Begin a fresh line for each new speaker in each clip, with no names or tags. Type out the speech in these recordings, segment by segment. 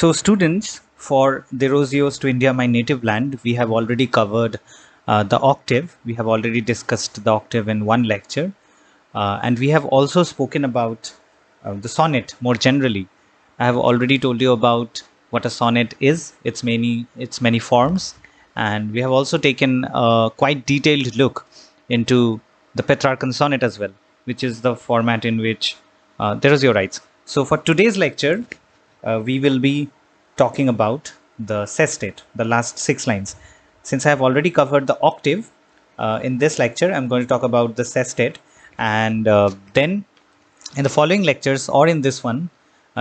So, students, for Derozio's To India, My Native Land, we have already covered the octave. We have already discussed the octave in one lecture. And we have also spoken about the sonnet more generally. I have already told you about what a sonnet is, its many forms, and we have also taken a quite detailed look into the Petrarchan sonnet as well, which is the format in which Derozio writes. So for today's lecture, we will be talking about the sestet, the last 6 lines. Since I have already covered the octave, in this lecture, I'm going to talk about the sestet, and then in the following lectures or in this one,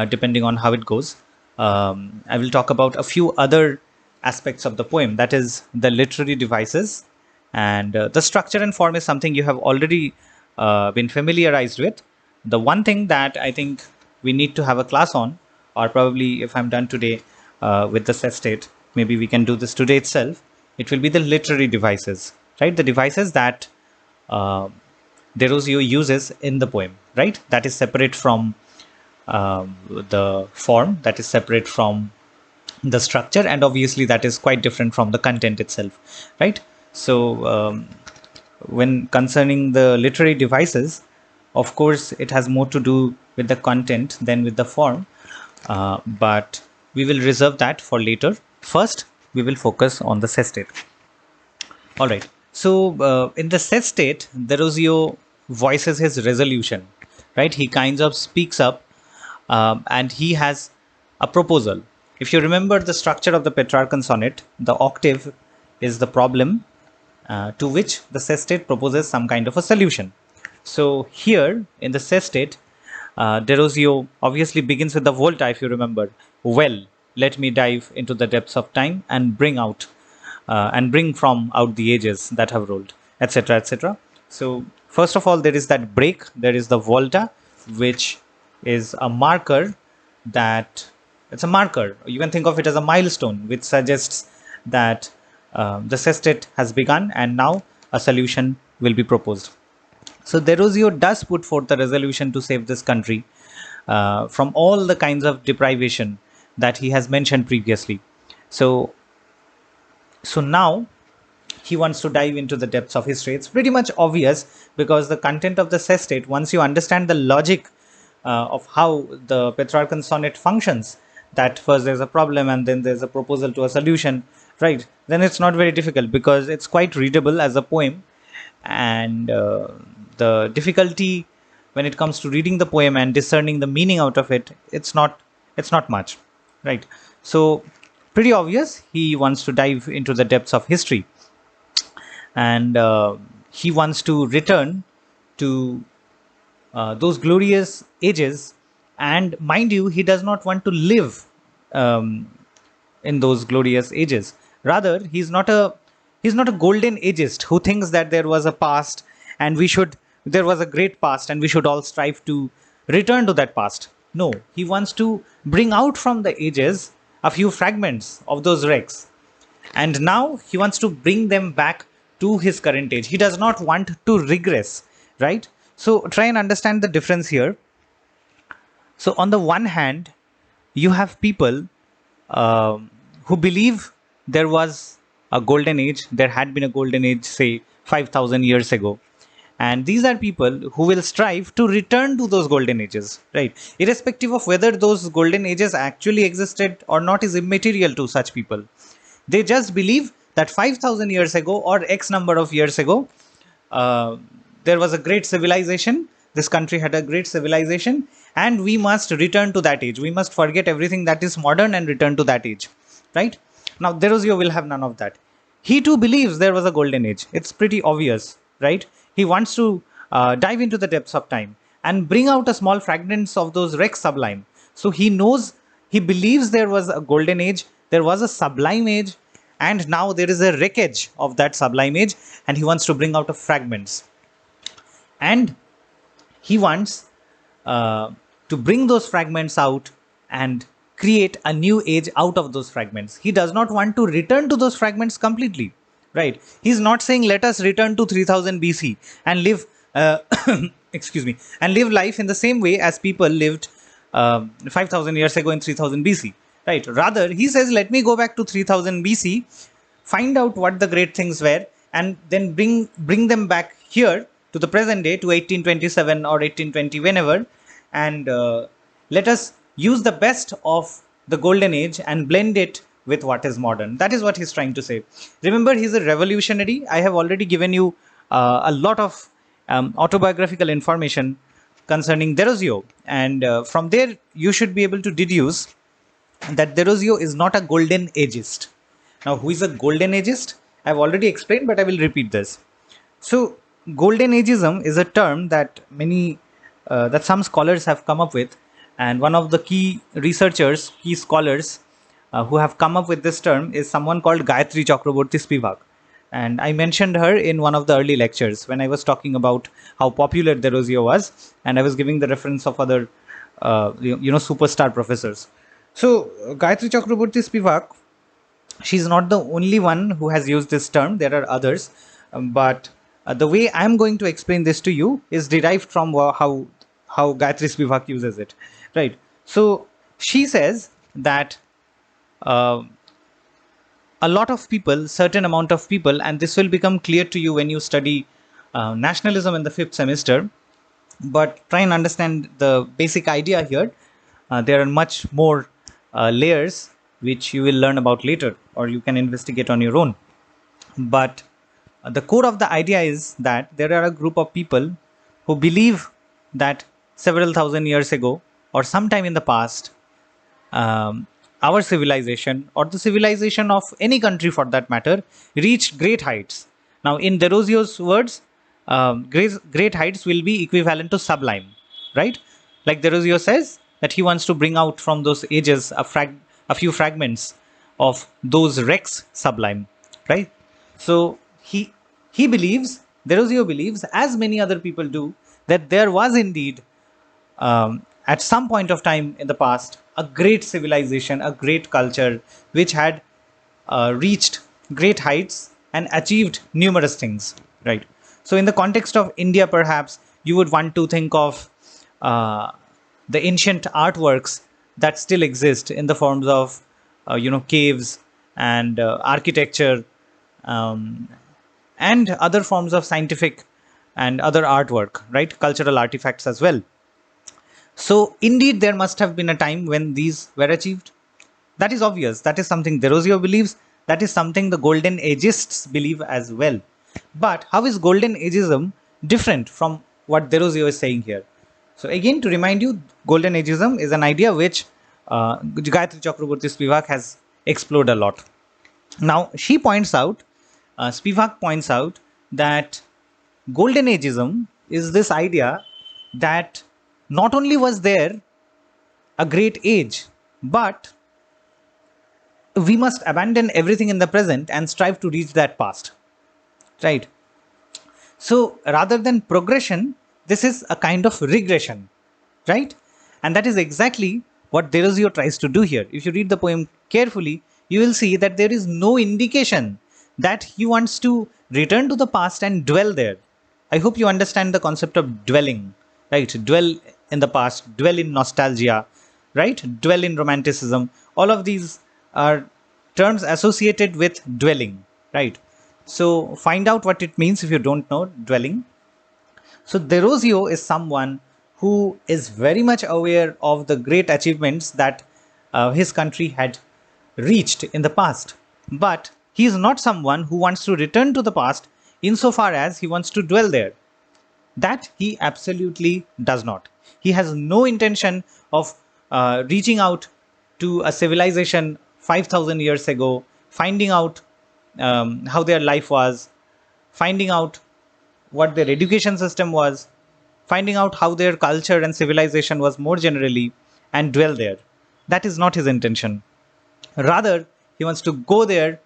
depending on how it goes, I will talk about a few other aspects of the poem, that is, the literary devices, and the structure and form is something you have already been familiarized with. The one thing that I think we need to have a class on, or probably if I'm done today with the sestet, maybe we can do this today itself. It will be the literary devices, right? The devices that Derozio uses in the poem, right? That is separate from the form, that is separate from the structure, and obviously that is quite different from the content itself, right? So, when concerning the literary devices, of course, it has more to do with the content than with the form, but we will reserve that for later. First, we will focus on the sestet. All right. So in the sestet, Derozio voices his resolution, right? He kinds of speaks up, and he has a proposal. If you remember the structure of the Petrarchan sonnet, the octave is the problem to which the sestet proposes some kind of a solution. So here in the sestet, Derozio obviously begins with the volta, if you remember. Well, let me dive into the depths of time and bring from out the ages that have rolled, etc., etc. So first of all, there is that break. There is the volta, which is a marker that it's a marker. You can think of it as a milestone, which suggests that the sestet has begun and now a solution will be proposed. So Derozio does put forth the resolution to save this country from all the kinds of deprivation that he has mentioned previously. So now he wants to dive into the depths of history. It's pretty much obvious because the content of the sestet, once you understand the logic of how the Petrarchan sonnet functions, that first there's a problem and then there's a proposal to a solution, right? Then it's not very difficult because it's quite readable as a poem, and the difficulty when it comes to reading the poem and discerning the meaning out of it, it's not much, right? So pretty obvious, he wants to dive into the depths of history, and he wants to return to those glorious ages. And mind you, he does not want to live in those glorious ages. Rather, he's not a golden ageist who thinks that there was a past and there was a great past and we should all strive to return to that past. No, he wants to bring out from the ages a few fragments of those wrecks, and now he wants to bring them back to his current age. He does not want to regress, right? So try and understand the difference here. So on the one hand, you have people who believe there was a golden age, there had been a golden age, say 5,000 years ago. And these are people who will strive to return to those golden ages, right? Irrespective of whether those golden ages actually existed or not is immaterial to such people. They just believe that 5,000 years ago or X number of years ago, there was a great civilization. This country had a great civilization, and we must return to that age. We must forget everything that is modern and return to that age, right? Now, Derozio will have none of that. He too believes there was a golden age. It's pretty obvious, right? He wants to dive into the depths of time and bring out a small fragments of those wrecks sublime. So he believes there was a golden age, there was a sublime age, and now there is a wreckage of that sublime age, and he wants to bring out a fragments. And he wants to bring those fragments out and create a new age out of those fragments. He does not want to return to those fragments completely, right? He's not saying let us return to 3000 BC and live excuse me, and live life in the same way as people lived 5000 years ago in 3000 BC. right? Rather, he says, let me go back to 3000 BC, find out what the great things were, and then bring them back here to the present day, to 1827 or 1820, whenever, and let us use the best of the golden age and blend it with what is modern. That is what he's trying to say. Remember, he's a revolutionary. I have already given you a lot of autobiographical information concerning Derozio, and from there you should be able to deduce that Derozio is not a golden ageist. Now, who is a golden ageist? I've already explained, but I will repeat this. So, golden ageism is a term that that some scholars have come up with, and one of the key researchers, key scholars who have come up with this term is someone called Gayatri Chakraborty Spivak. And I mentioned her in one of the early lectures when I was talking about how popular Derozio was, and I was giving the reference of other, superstar professors. So, Gayatri Chakraborty Spivak, she's not the only one who has used this term. There are others, but the way I'm going to explain this to you is derived from how Gayatri Spivak uses it, right? So she says that a lot of people, certain amount of people, and this will become clear to you when you study nationalism in the 5th semester. But try and understand the basic idea here. There are much more layers which you will learn about later, or you can investigate on your own. But the core of the idea is that there are a group of people who believe that several thousand years ago, or sometime in the past, our civilization, or the civilization of any country for that matter, reached great heights. Now, in Derozio's words, great heights will be equivalent to sublime, right? Like Derozio says that he wants to bring out from those ages a few fragments of those wrecks sublime, right? So he believes, Derozio believes, as many other people do, that there was indeed at some point of time in the past a great civilization, a great culture which had reached great heights and achieved numerous things, right? So in the context of India, perhaps you would want to think of the ancient artworks that still exist in the forms of caves and architecture, and other forms of scientific and other artwork, right? Cultural artifacts as well. So indeed, there must have been a time when these were achieved. That is obvious. That is something Derozio believes. That is something the Golden Ageists believe as well. But how is Golden Ageism different from what Derozio is saying here? So again, to remind you, Golden Ageism is an idea which Gayatri Chakraborty Spivak has explored a lot. Now, she points out, Spivak points out that Golden Ageism is this idea that not only was there a great age, but we must abandon everything in the present and strive to reach that past, right? So rather than progression, this is a kind of regression, right? And that is exactly what Derozio tries to do here. If you read the poem carefully, you will see that there is no indication that he wants to return to the past and dwell there. I hope you understand the concept of dwelling, right? Dwell in the past, dwell in nostalgia, right? Dwell in romanticism. All of these are terms associated with dwelling, right? So find out what it means if you don't know dwelling. So Derozio is someone who is very much aware of the great achievements that his country had reached in the past. But he is not someone who wants to return to the past insofar as he wants to dwell there. That he absolutely does not. He has no intention of reaching out to a civilization 5,000 years ago, finding out how their life was, finding out what their education system was, finding out how their culture and civilization was more generally, and dwell there. That is not his intention. Rather, he wants to go there,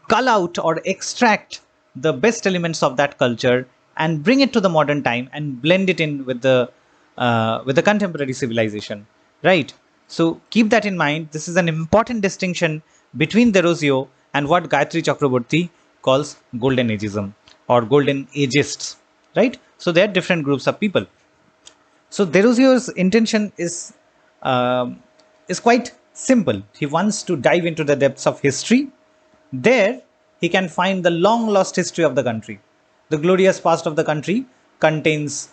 cull out or extract the best elements of that culture and bring it to the modern time and blend it in with the contemporary civilization, right? So keep that in mind. This is an important distinction between Derozio and what Gayatri Chakraborty calls Golden Ageism or Golden Ageists, right? So they are different groups of people. So Derozio's intention is quite Simple. He wants to dive into the depths of history. There, he can find the long lost history of the country. The glorious past of the country contains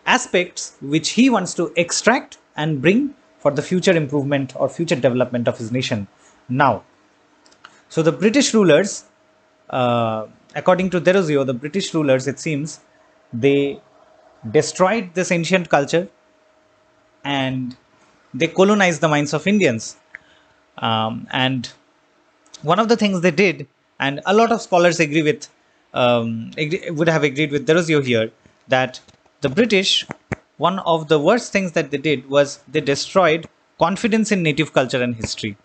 aspects which he wants to extract and bring for the future improvement or future development of his nation. Now, so the British rulers, according to Derozio, the British rulers, it seems, they destroyed this ancient culture and they colonized the minds of Indians. And one of the things they did, and a lot of scholars would have agreed with Derozio here, that the British, one of the worst things that they did was they destroyed confidence in native culture and history,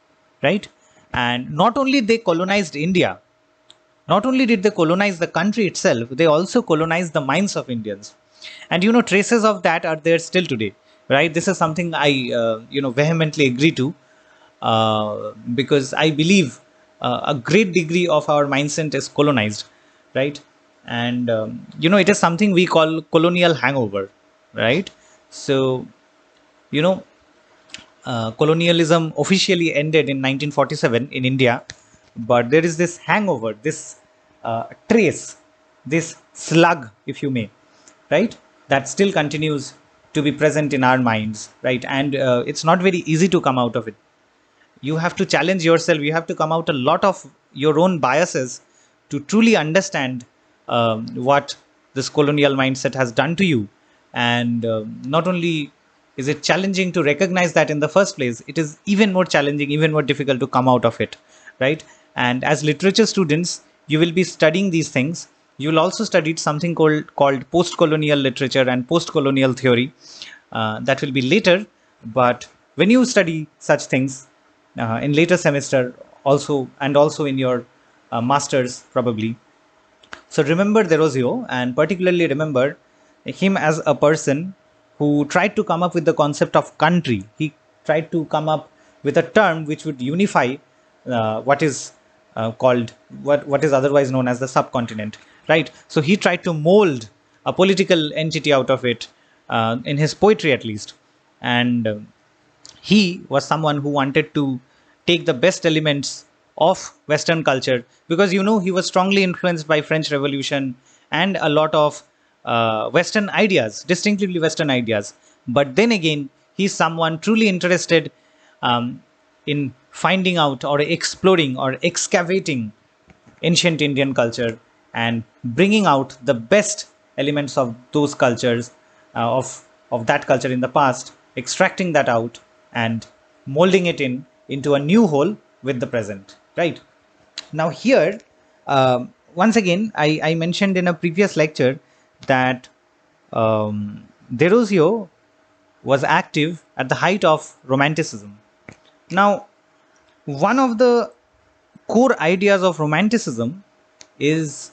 right? And not only they colonized India, not only did they colonize the country itself, they also colonized the minds of Indians. And traces of that are there still today, right? This is something I vehemently agree to, because I believe a great degree of our mindset is colonized, right? And it is something we call colonial hangover, right? So colonialism officially ended in 1947 in India, but there is this hangover, this trace, this slug, if you may, right? That still continues to be present in our minds, right? And it's not very easy to come out of it. You have to challenge yourself. You have to come out a lot of your own biases to truly understand what this colonial mindset has done to you. And not only is it challenging to recognize that in the first place, it is even more challenging, even more difficult to come out of it, right? And as literature students, you will be studying these things. You will also study something called post-colonial literature and post-colonial theory. That will be later. But when you study such things in later semester, also in your masters probably. So remember Derozio, and particularly remember him as a person who tried to come up with the concept of country. He tried to come up with a term which would unify what is what is otherwise known as the subcontinent, right? So he tried to mold a political entity out of it, in his poetry at least. And he was someone who wanted to take the best elements of Western culture, because he was strongly influenced by French Revolution and a lot of Western ideas, distinctively Western ideas. But then again, he's someone truly interested in finding out or exploring or excavating ancient Indian culture and bringing out the best elements of those cultures, of that culture in the past, extracting that out and molding it into a new whole with the present, right? Now here, once again, I mentioned in a previous lecture that Derozio was active at the height of Romanticism. Now, one of the core ideas of Romanticism is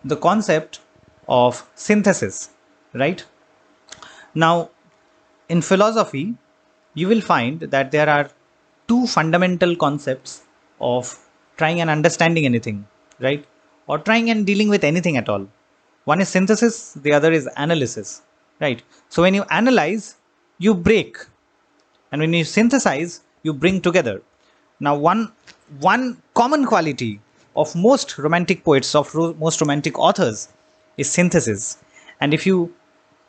the concept of synthesis, right? Now, in philosophy, you will find that there are two fundamental concepts of trying and understanding anything, right? Or trying and dealing with anything at all. One is synthesis, the other is analysis, right? So when you analyze, you break, and when you synthesize, you bring together. Now, one common quality of most romantic poets, of most romantic authors, is synthesis. And if you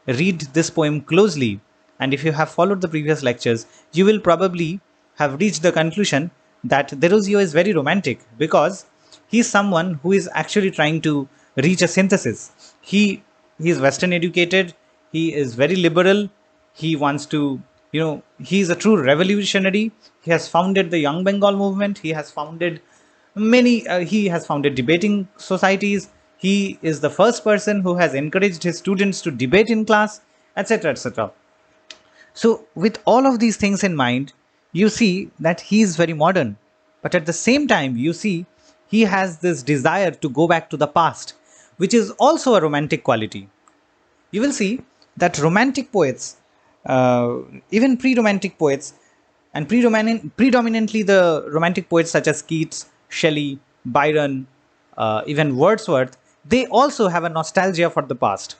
read this poem closely, and if you have followed the previous lectures, you will probably have reached the conclusion that Derozio is very romantic, because he is someone who is actually trying to reach a synthesis. He is Western educated, he is very liberal, he wants to, he is a true revolutionary. He has founded the Young Bengal movement, he has founded debating societies, he is the first person who has encouraged his students to debate in class, etc., etc. So with all of these things in mind, you see that he is very modern, but at the same time, you see he has this desire to go back to the past, which is also a romantic quality. You will see that romantic poets, even pre-romantic poets, and predominantly the romantic poets such as Keats, Shelley, Byron, even Wordsworth, they also have a nostalgia for the past.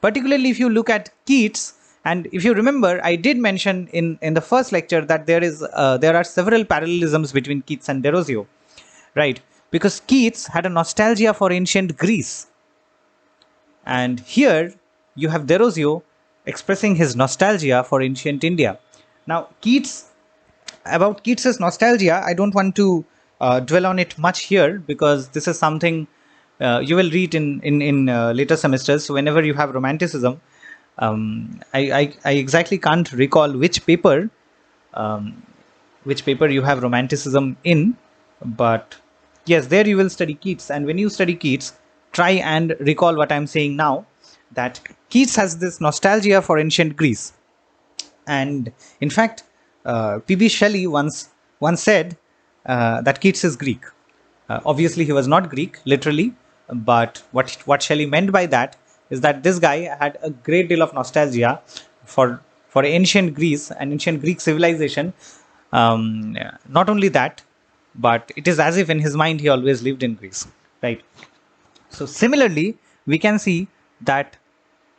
Particularly if you look at Keats, And if you remember, I did mention in the first lecture that there are several parallelisms between Keats and Derozio, right? Because Keats had a nostalgia for ancient Greece, and here you have Derozio expressing his nostalgia for ancient India. Now, about Keats's nostalgia, I don't want to dwell on it much here, because this is something you will read in later semesters. So whenever you have romanticism, I exactly can't recall um, which paper you have romanticism in, but yes, there you will study Keats. And when you study Keats, try and recall what I'm saying now, that Keats has this nostalgia for ancient Greece. And in fact, P.B. Shelley once said that Keats is Greek. Obviously, he was not Greek literally, but what Shelley meant by that is that this guy had a great deal of nostalgia for ancient Greece and ancient Greek civilization. Not only that, but it is as if in his mind he always lived in Greece, right? So similarly, we can see that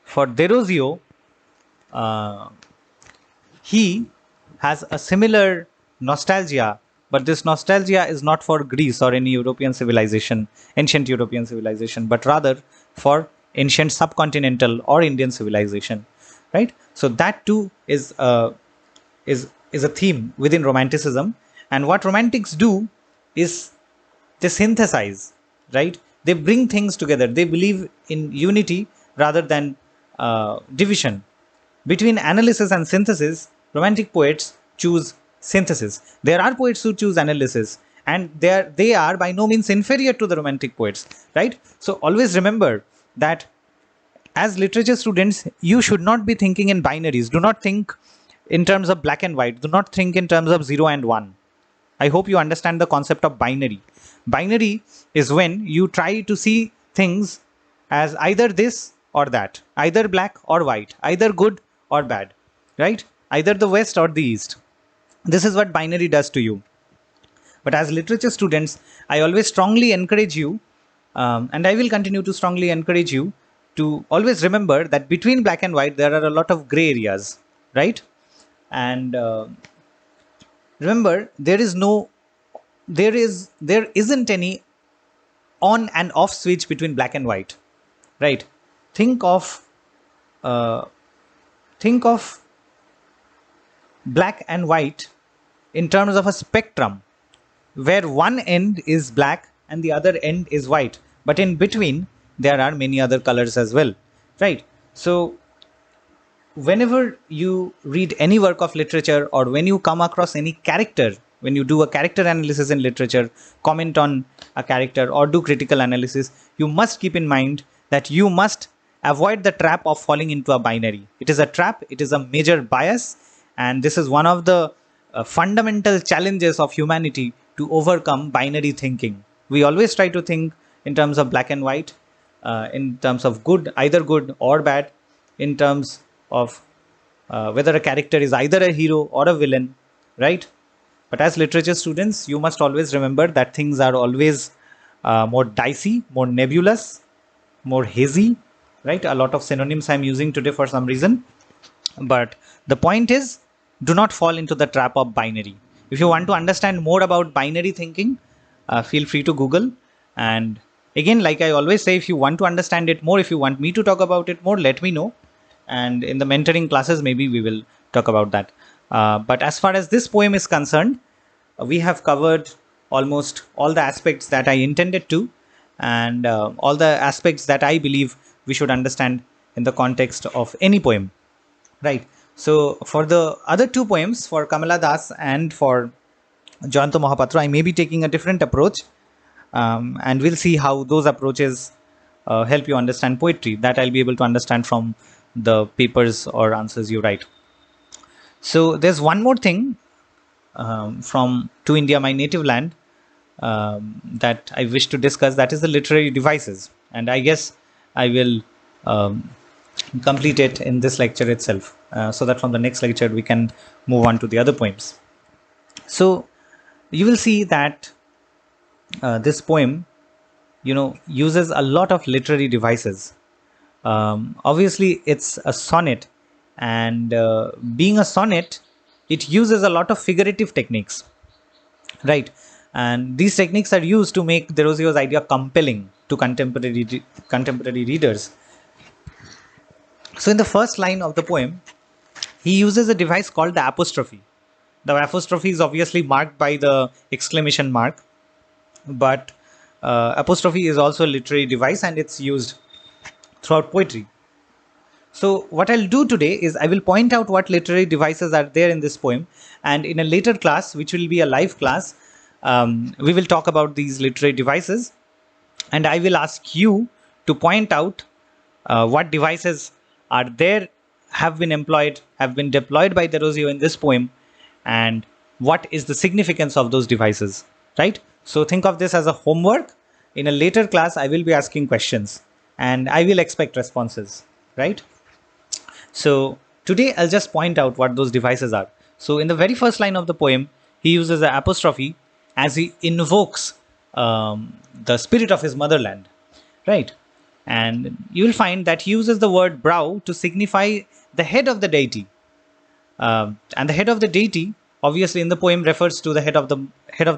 for Derozio, uh, he has a similar nostalgia, but this nostalgia is not for Greece or any European civilization, ancient European civilization, but rather for ancient subcontinental or Indian civilization, right? So that too is a theme within Romanticism, and what Romantics do is they synthesize, right? They bring things together. They believe in unity rather than division. Between analysis and synthesis, Romantic poets choose synthesis. There are poets who choose analysis, and they are by no means inferior to the Romantic poets, right? So always remember that as literature students, you should not be thinking in binaries. Do not think in terms of black and white. Do not think in terms of 0 and 1. I hope you understand the concept of binary. Binary is when you try to see things as either this or that, either black or white, either good or bad, right? Either the West or the East. This is what binary does to you. But as literature students, I always strongly encourage you, and I will continue to strongly encourage you to always remember that between black and white, there are a lot of gray areas, right? And remember, there isn't any on and off switch between black and white, right? Think of uh, think of black and white in terms of a spectrum, where one end is black and the other end is white, but in between there are many other colors as well, right? So whenever you read any work of literature, or when you come across any character, when you do a character analysis in literature, comment on a character or do critical analysis, you must keep in mind that you must avoid the trap of falling into a binary. It is a trap, it is a major bias, and this is one of the fundamental challenges of humanity to overcome binary thinking. We always try to think in terms of black and white, in terms of good, either good or bad, in terms of whether a character is either a hero or a villain, right? But as literature students, you must always remember that things are always more dicey, more nebulous, more hazy, right? A lot of synonyms I'm using today for some reason. But the point is, do not fall into the trap of binary. If you want to understand more about binary thinking, feel free to Google. And again, like I always say, if you want to understand it more, if you want me to talk about it more, let me know. And in the mentoring classes, maybe we will talk about that. But as far as this poem is concerned, we have covered almost all the aspects that I intended to, and all the aspects that I believe we should understand in the context of any poem, right? So for the other two poems, for Kamala Das and for Jayanto Mohapatra, I may be taking a different approach, and we'll see how those approaches help you understand poetry. That I'll be able to understand from the papers or answers you write. So there's one more thing from To India, My Native Land, that I wish to discuss. That is the literary devices, and I guess I will complete it in this lecture itself, so that from the next lecture we can move on to the other poems. So you will see that this poem, uses a lot of literary devices. Obviously, it's a sonnet, And being a sonnet, it uses a lot of figurative techniques, right? And these techniques are used to make Derozio's idea compelling to contemporary readers. So in the first line of the poem, he uses a device called the apostrophe. The apostrophe is obviously marked by the exclamation mark, but apostrophe is also a literary device and it's used throughout poetry. So what I'll do today is I will point out what literary devices are there in this poem, and in a later class, which will be a live class, we will talk about these literary devices, and I will ask you to point out what devices are there, have been employed, have been deployed by Derozio in this poem, and what is the significance of those devices, right? So think of this as a homework. In a later class, I will be asking questions and I will expect responses, right? So today I'll just point out what those devices are. So in the very first line of the poem, he uses the apostrophe as he invokes the spirit of his motherland, right? And you will find that he uses the word brow to signify the head of the deity. And the head of the deity, obviously in the poem, refers to the head of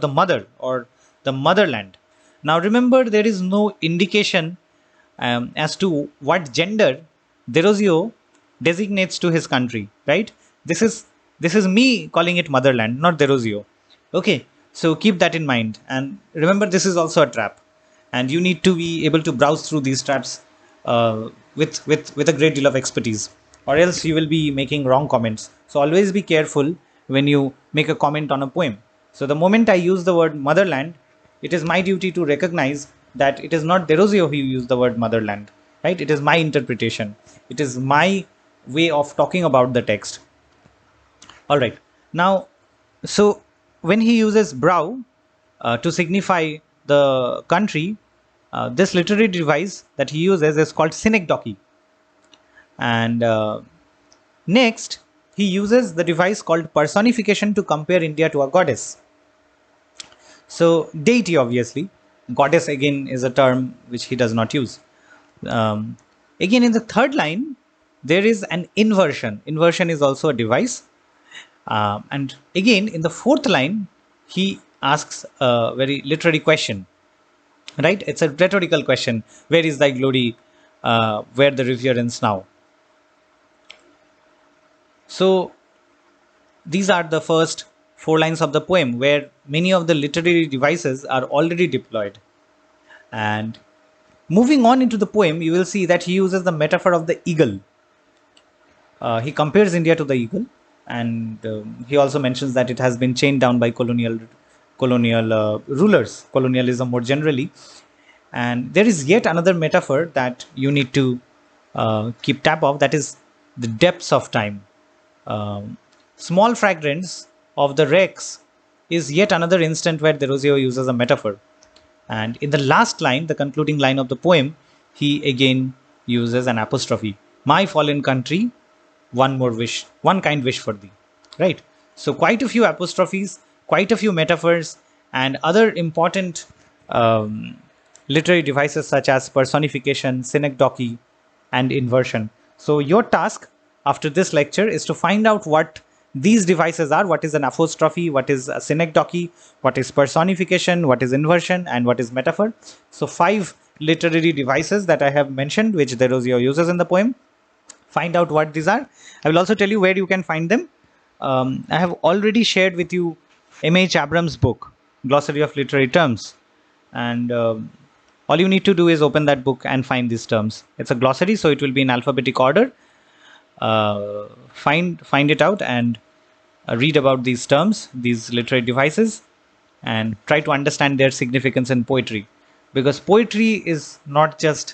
the mother or the motherland. Now remember, there is no indication as to what gender Derozio designates to his country, right? This is me calling it motherland, not Derozio. Okay, so keep that in mind, and remember this is also a trap, and you need to be able to browse through these traps with a great deal of expertise, or else you will be making wrong comments. So always be careful when you make a comment on a poem. So the moment I use the word motherland, it is my duty to recognize that it is not Derozio who used the word motherland, right? It is my interpretation. It is my way of talking about the text. All right. Now, so when he uses brow to signify the country, this literary device that he uses is called synecdoche. And next, he uses the device called personification to compare India to a goddess. So deity, obviously. Goddess, again, is a term which he does not use. Again, in the third line, there is an inversion. Inversion is also a device. And again, in the fourth line, he asks a very literary question, right? It's a rhetorical question. Where is thy glory? Where the reverence now? So these are the first four lines of the poem where many of the literary devices are already deployed. And moving on into the poem, you will see that he uses the metaphor of the eagle. He compares India to the eagle, and he also mentions that it has been chained down by colonial rulers, colonialism more generally. And there is yet another metaphor that you need to keep tab of, that is the depths of time. Small fragments of the wrecks is yet another instant where Derozio uses a metaphor. And in the last line, the concluding line of the poem, he again uses an apostrophe. My fallen country, one more wish, one kind wish for thee. Right? So quite a few apostrophes, quite a few metaphors, and other important literary devices such as personification, synecdoche, and inversion. So your task after this lecture is to find out what these devices are. What is an apostrophe, what is a synecdoche, what is personification, what is inversion, and what is metaphor. So 5 literary devices that I have mentioned which Derozio uses in the poem. Find out what these are. I will also tell you where you can find them. I have already shared with you M.H. Abrams' book, Glossary of Literary Terms, and all you need to do is open that book and find these terms. It's a glossary, so it will be in alphabetic order. Find it out and read about these terms, these literary devices, and try to understand their significance in poetry. Because poetry is not just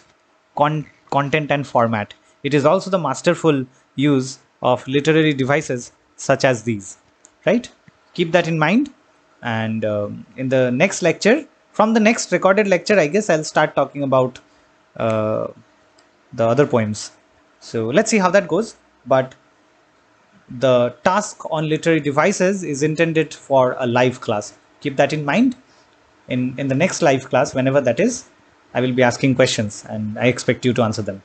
content and format. It is also the masterful use of literary devices such as these. Right? Keep that in mind. And in the next lecture, from the next recorded lecture, I guess I'll start talking about the other poems. So let's see how that goes. But the task on literary devices is intended for a live class. Keep that in mind. In the next live class, whenever that is, I will be asking questions and I expect you to answer them.